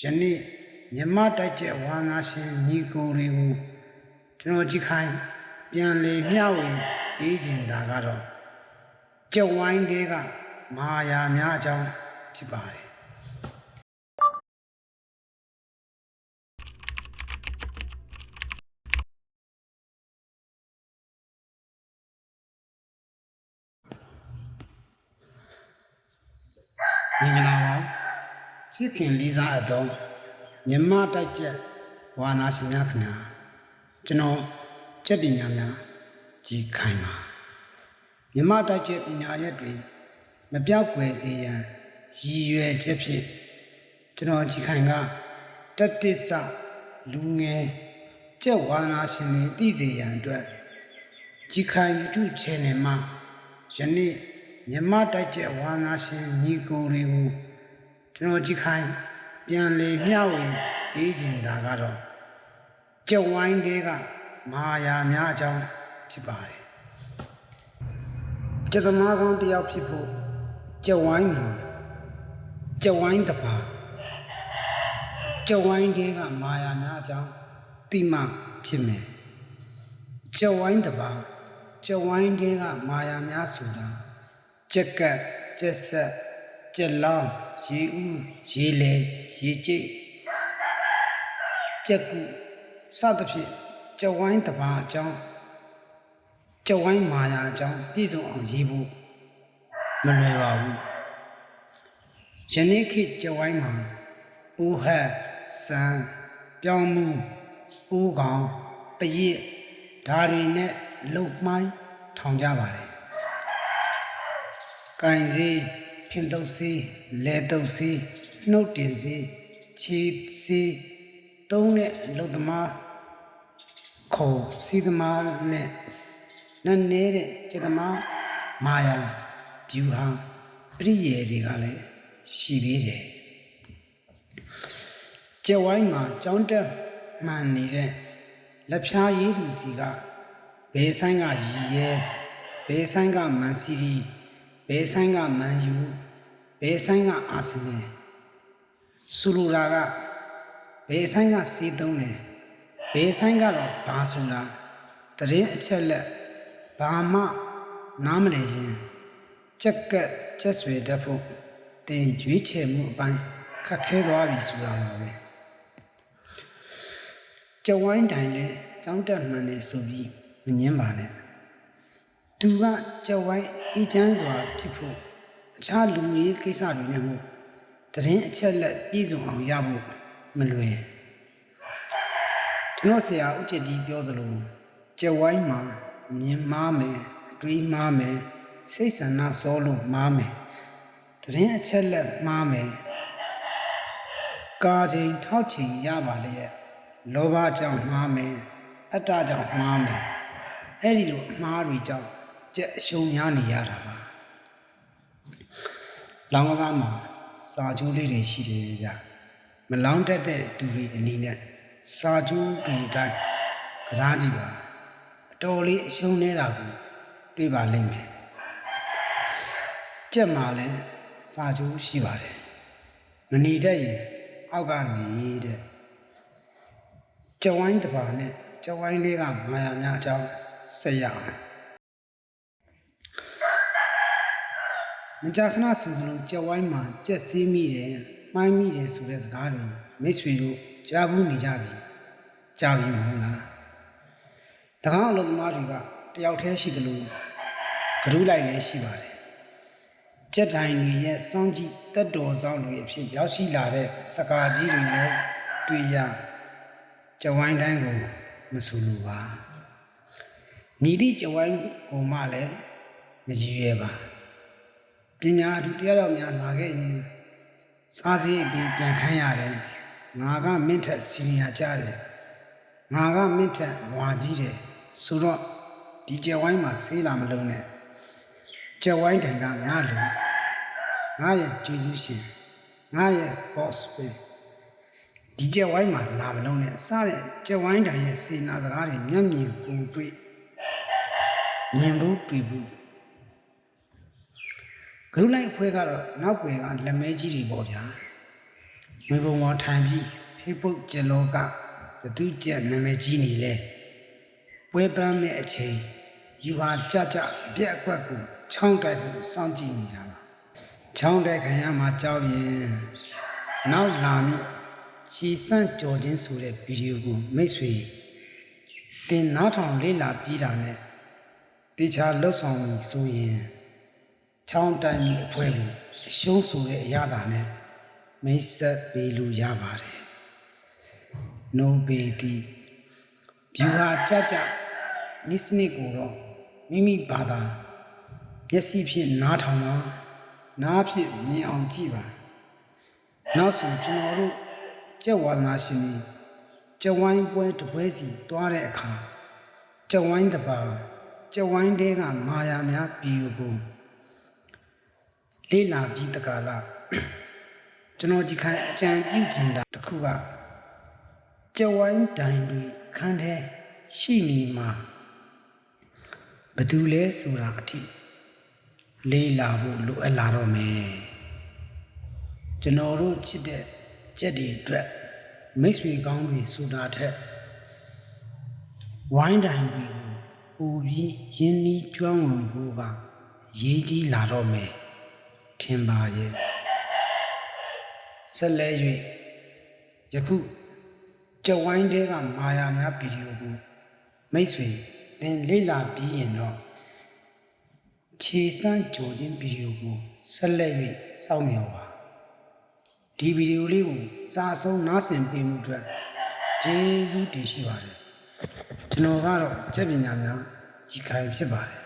ယနေ့မြမတိုက်ကျက်ဝါနာရှင်ညီကိုတွေကိုကျွန်တော်ကြည့်ခိုင်းပြန်လေမျှဝေပေးခြင်းဒါကတော့ကျက်ဝိုင်းတွေကမဟာယာများအကြောင်းဖြစ်ပါတယ်မင်္ဂလာပါချစ်ခင်လေးစားအတော်မြမတိုက်ကျက်ဝါနာရှင်များခင်ဗျာကျွန်တော်ကျက်ပညာများကြီးခိုင်းပါမြမတိုက်ကျက်ပညာရက်တွေမပြောက်ကွယ်စေရန်ရည်ရွယ်ချက်ဖြင့်ကျွန်တော်ကြီးခိုင်ကတတ္တိစလူငယ်ကျက်ဝါနာရှင်တွေသိစေရန်အတွက်ကြီးခိုင် YouTube Channel မှာယနေ့မြမတိုက်ကျက်ဝါနာရှင်ညီကိုတွေကိုကျွန်တော်ကြည့်ခိုင်းပြန်လေမျှဝေပေးခြင်းဒါကတော့ကျက်ဝိုင်းတွေကမဟာယာများအကြောင်းဖြစ်ပါတယ်ကျက်သမားကောင်းတယောက်ဖြစ်ဖို့ကျက်ဝိုင်းမှာကျက်ဝိုင်းတပါကျက်ဝိုင်းတွေကမဟာယာများအကြောင်းတိမှဖြစ်မယ်ကျက်ဝိုင်းတပါကျက်ဝိုင်းတွေကမဟာယာများဆိုတာကျက်ကက်ကျက်ဆက်ကျက်လောင်းရေဦးရေလေရေကျိတ်ကျက်ကူစသဖြင့်ကျက်ဝိုင်းတပါအကြောင်းကျက်ဝိုင်းမာယာအကြောင်းပြည့်စုံအောင်ရေးဖို့မလွယ်ပါဘူးယနေ့ခေတ်ကျက်ဝိုင်းမှာပူဟက်စံပြောင်းမှုပူးကောင်ပရစ်ဓာရီနဲ့အလုတ်မှိုင်းထောင်ကြပါတယ်ကင်စီဖင်တုပ်စီလဲတုပ်စီနှုတ်တင်စီခြေစီသုံးနဲ့အလုတ်သမားခေါ်စီသမားနဲ့နည်းနေတဲ့ကျက်သမားမာယာဗျူဟာပရိယေတွေကလည်းရှိသေးတယ်ကျက်ဝိုင်းမှာကြောင်းတက်မှန်နေတဲ့လက်ဖြားရည်သူစီကဘယ်ဆိုင်ကရည်ရဲဘယ်ဆိုင်ကမန်စီရီဘယ်ဆိုင်ကမန်ယူဘယ်ဆိုင်ကအာဆင်နယ်ဆူလူလာကဘယ်ဆိုင်ကစီးသုံးတယ်ဘယ်ဆိုင်ကတော့ဘာဆိုတာတရင်အချက်လက်ဘာမှနားမလည်ခြင်းချက်ကက်ချက်ဆွေတတ်ဖို့တင်ရွေးချယ်မှုအပိုင်းခက်ခဲသွားပြီဆိုတာပါပဲကျဝိုင်းတိုင်းလဲကြောင်းတက်မှန်နေဆိုပြီးမငင်းပါနဲ့သူကကျဝိုင်းအေးချမ်းစွာဖြစ်ဖို့အခြားလူမျိုးကိစ္စတွေနဲ့မို့တရင်အချက်လက်ပြည့်စုံအောင်ရဖို့မလွယ်ကျွန်တော်ဆရာဦးကျစ်ကြီးပြောသလိုကျက်ဝိုင်းမှာအမြင်မှားမယ်အတွေးမှားမယ်စိတ်ဆန္ဒစောလို့မှားမယ်တရင်အချက်လက်မှားမယ်ကာချိန်ထောက်ချိန်ရပါလေရဲ့လောဘကြောင့်မှားမယ်အတ္တကြောင့်မှားမယ်အဲ့ဒီလိုအမှားတွေကြောင့်ကျက်အရှုံးများနေရတာပါလောင်းကစားမှာစာချိုးလေးတွေရှိတယ်ဗျမလောင်းတတ်တဲ့သူတွေအနေနဲ့စာချိုးတွေတိုင်းကစားကြည့်ပါအတော်လေးအရှုံးနေတာကိုတွေ့ပါလိမ့်မယ်ကျက်မှာလည်းစာချိုးရှိပါတယ်မနေတတ်ရင်အောက်ကနေတဲ့ကျက်ဝိုင်းတပါနဲ့ကျက်ဝိုင်းလေးကမာယာများအကြောင်းဆက်ရအောင်မကြာခဏဆိုသလိုကျက်ဝိုင်းမှာကျက်စီးမိတယ်မှိုင်းမိတယ်ဆိုတဲ့စကားတွေမိတ်ဆွေတို့ကြားဘူးနေကြပြီကြားပြီမဟုတ်လား၎င်းအလုပ်သမားတွေကတယောက်တည်းရှိသလိုဂရုလိုက်လည်းရှိပါတယ်ကျက်တိုင်းတွေရဲ့စောင့်ကြည့်တက်တော်ဆောင်တွေအဖြစ်ရောက်ရှိလာတဲ့စကားကြီးတွေလည်းတွေ့ရကျက်ဝိုင်းတိုင်းကိုမဆိုလိုပါမြည်သည့်ကျက်ဝိုင်းကိုမှလည်းမရည်ရွယ်ပါပညာအထူးတရားတော်များလာခဲ့ရင်စားစည်းအပြင်ပြန်ခန်းရတယ်ငါကမင်းထက်စီနီယာကြတယ်ငါကမင်းထက်ဝါကြီးတယ်ဆိုတော့ဒီကျက်ဝိုင်းမှာဆေးလာမလုံးနဲ့ကျက်ဝိုင်းတိုင်ကငါလူငါရဲ့ကျေးဇူးရှင်ငါရဲ့ boss ပဲဒီကျက်ဝိုင်းမှာလာမလုံးနဲ့စတဲ့ကျက်ဝိုင်းတိုင်ရဲ့စေနာစကားတွေမျက်မြင်ပုံတွေ့မြင်လို့တွေ့ဘူးဂရုလိုက်အဖွဲ့ကတော့နောက်ွယ်ကလက်မဲကြီးတွေပေါ့ဗျာ ငွေပုံပေါ်ထိုင်ပြီး Facebook ကျလောကဘသူကျက်နာမည်ကြီးနေလဲပွဲပန်းမဲ့အချိန်ယူဟာကြကြအပြက်အကွက်ကိုချောင်းတိုက်ကိုစောင့်ကြည့်နေတာပါချောင်းတိုက်ခံရမှာကြောက်ရင်နောက်လာမိခြေစန့်ကြော်ခြင်းဆိုတဲ့ဗီဒီယိုကိုမိတ်ဆွေတင်နားထောင်လေ့လာပြီးတာနဲ့တေချာလှုပ်ဆောင်ပြီးဆိုရင်ချောင်းတိုက်မိအဖွဲကိုအရှုံးဆိုတဲ့အရာသာနဲ့မိတ်ဆက်ပေးလို့ရပါတယ်နိုးပေသည်ဗျူဟာကြကြနိစနစ်ကိုတော့မိမိဘာသာမျက်စိဖြင့်နားထောင်ပါနားဖြင့်မြင်အောင်ကြည့်ပါနောက်ဆုံးကျွန်တော်တို့ကျက်ဝါဒနာရှင်ကြီးကျက်ဝိုင်းပွဲတပွဲစီတွားတဲ့အခါကျက်ဝိုင်းတပါကျက်ဝိုင်းတဲကမာယာများပြီးကိုလေးလာပြီးတကားလားကျွန်တော်ဒီခိုင်အကြံပြုကျင်တာတစ်ခုကကျက်ဝိုင်းတိုင်တွေအခန်းထဲရှိနေမှာဘယ်သူလဲဆိုတာအထိလေးလာဖို့လိုအပ်လာတော့မယ်ကျွန်တော်တို့ချစ်တဲ့ကြက်တွေအတွက်မိတ်ဆွေကောင်းတွေဆိုတာထက်ဝိုင်းတိုင်တွေကိုပူပြီးရင်းနှီးကျွမ်းဝင်ဖို့ကရေးကြီးလာတော့မယ်ထင်ပါရဲ့ဆက်လဲ၍ယခုကြက်ဝိုင်းတဲကမာယာများဗီဒီယိုကိုမိတ်ဆွေသင်လေ့လာပြီးရင်တော့ခြေစမ်းကြိုခြင်းဗီဒီယိုကိုဆက်လက်၍စောင့်မျှော်ပါဒီဗီဒီယိုလေးကိုစာအဆုံးနားဆင်ပေးမှုအတွက်ကျေးဇူးတင်ရှိပါတယ်ကျွန်တော်ကတော့ကျက်ပညာများကြီးခိုင်ဖြစ်ပါတယ်